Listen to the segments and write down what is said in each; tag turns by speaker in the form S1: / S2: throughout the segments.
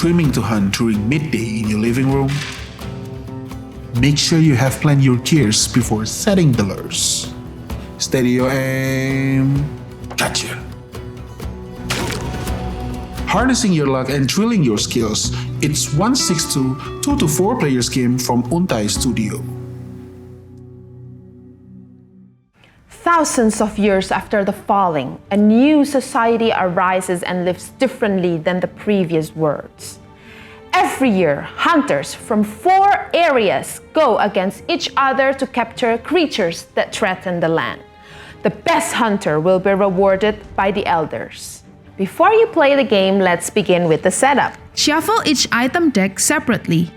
S1: dreaming to hunt during midday in your living room? Make sure you have planned your gears before setting the lures. Steady your aim. Gotcha! Harnessing your luck and drilling your skills, it's 1.62 2-4 players game from Untai Studio.
S2: Thousands of years after the falling, a new society arises and lives differently than the previous worlds. Every year, hunters from 4 areas go against each other to capture creatures that threaten the land. The best hunter will be rewarded by the elders. Before you play the game, let's begin with the setup.
S3: Shuffle each item deck separately.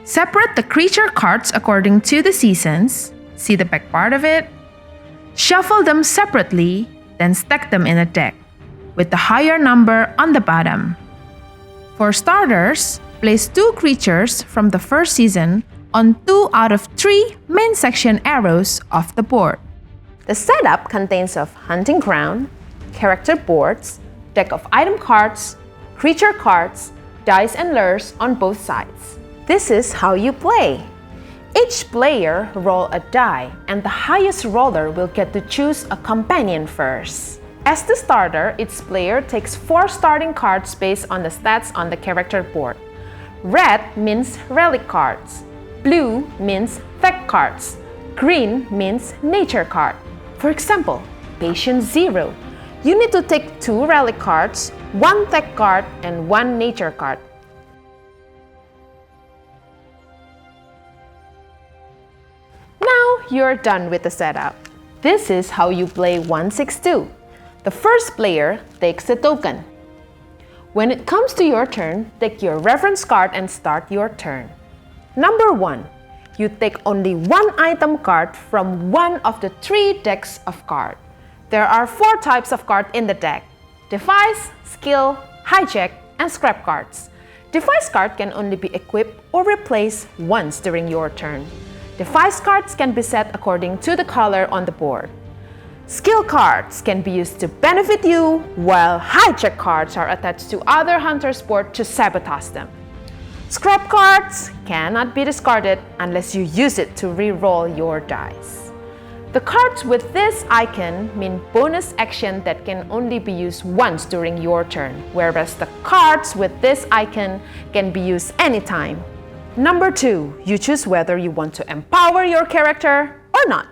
S3: Separate the creature cards according to the seasons. See the back part of it? Shuffle them separately, then stack them in a deck, with the higher number on the bottom. For starters, place 2 creatures from the first season on 2 out of 3 main section arrows of the board.
S2: The setup contains of hunting ground, character boards, deck of item cards, creature cards, dice and lures on both sides. This is how you play. Each player roll a die, and the highest roller will get to choose a companion first. As the starter, each player takes 4 starting cards based on the stats on the character board. Red means relic cards, blue means tech cards, green means nature card. For example, Patient 0. You need to take 2 relic cards, 1 tech card, and 1 nature card. Now you're done with the setup. This is how you play 1.62. The first player takes a token. When it comes to your turn, take your reference card and start your turn. Number 1. You take only 1 item card from one of the 3 decks of cards. There are 4 types of cards in the deck: Device, Skill, Hijack, and Scrap cards. Device card can only be equipped or replaced once during your turn. Device cards can be set according to the color on the board. Skill cards can be used to benefit you, while hijack cards are attached to other hunters' board to sabotage them. Scrap cards cannot be discarded unless you use it to re-roll your dice. The cards with this icon mean bonus action that can only be used once during your turn, whereas the cards with this icon can be used anytime. Number 2, you choose whether you want to empower your character or not,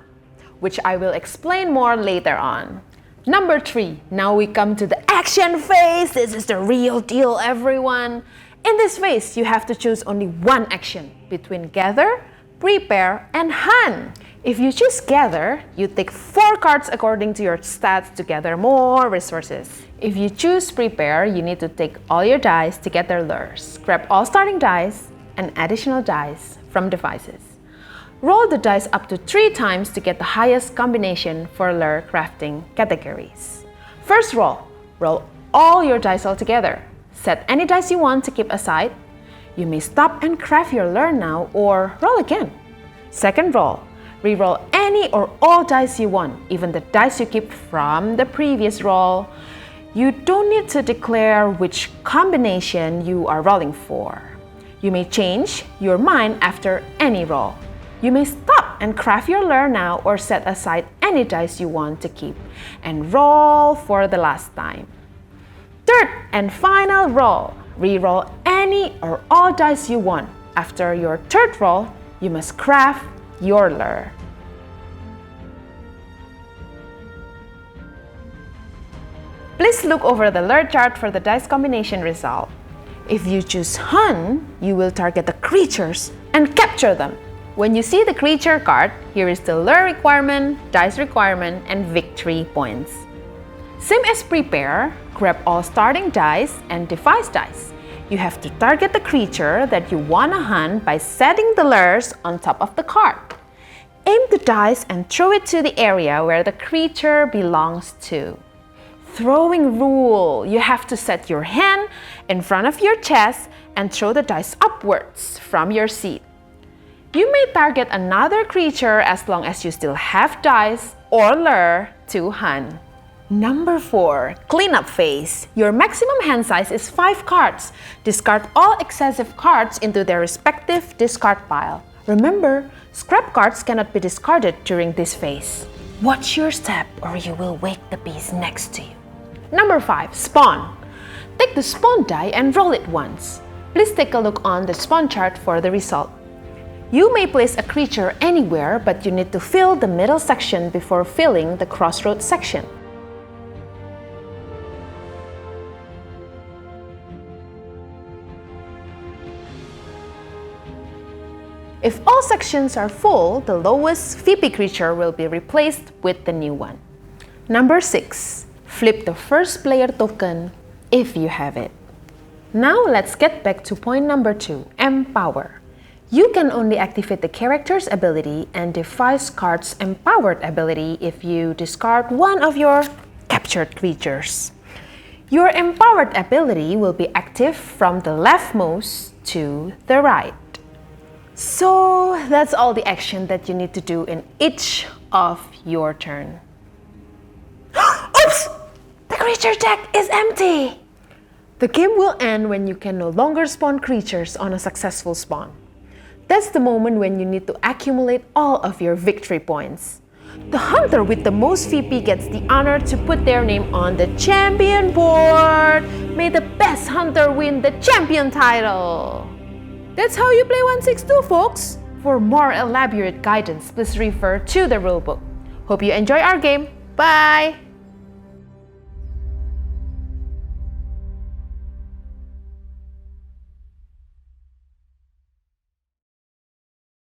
S2: which I will explain more later on. Number 3, now we come to the action phase. This is the real deal, everyone. In this phase, you have to choose only 1 action between gather, prepare, and hunt. If you choose gather, you take 4 cards according to your stats to gather more resources. If you choose prepare, you need to take all your dice to get their lures. Grab all starting dice and additional dice from devices. Roll the dice up to 3 times to get the highest combination for lure crafting categories. First roll all your dice all together. Set any dice you want to keep aside. You may stop and craft your lure now or roll again. Second roll, re-roll any or all dice you want, even the dice you keep from the previous roll. You don't need to declare which combination you are rolling for. You may change your mind after any roll. You may stop and craft your lure now or set aside any dice you want to keep and roll for the last time. Third and final roll. Re-roll any or all dice you want. After your third roll, you must craft your lure. Please look over the lure chart for the dice combination result. If you choose hunt, you will target the creatures and capture them. When you see the creature card, here is the lure requirement, dice requirement, and victory points. Same as prepare, grab all starting dice and device dice. You have to target the creature that you want to hunt by setting the lures on top of the card. Aim the dice and throw it to the area where the creature belongs to. Throwing rule. You have to set your hand in front of your chest and throw the dice upwards from your seat. You may target another creature as long as you still have dice or lure to hunt. Number 4, cleanup phase. Your maximum hand size is 5 cards. Discard all excessive cards into their respective discard pile. Remember, scrap cards cannot be discarded during this phase. Watch your step or you will wake the beast next to you. Number 5, spawn. Take the spawn die and roll it once. Please take a look on the spawn chart for the result. You may place a creature anywhere, but you need to fill the middle section before filling the crossroads section. If all sections are full, the lowest VP creature will be replaced with the new one. Number 6, flip the first player token if you have it. Now let's get back to point number 2, Empower. You can only activate the character's ability and device card's empowered ability if you discard one of your captured creatures. Your empowered ability will be active from the leftmost to the right. So that's all the action that you need to do in each of your turn. Oops! The creature deck is empty! The game will end when you can no longer spawn creatures on a successful spawn. That's the moment when you need to accumulate all of your victory points. The hunter with the most VP gets the honor to put their name on the champion board. May the best hunter win the champion title. That's how you play 1.62, folks! For more elaborate guidance, please refer to the rulebook. Hope you enjoy our game. Bye!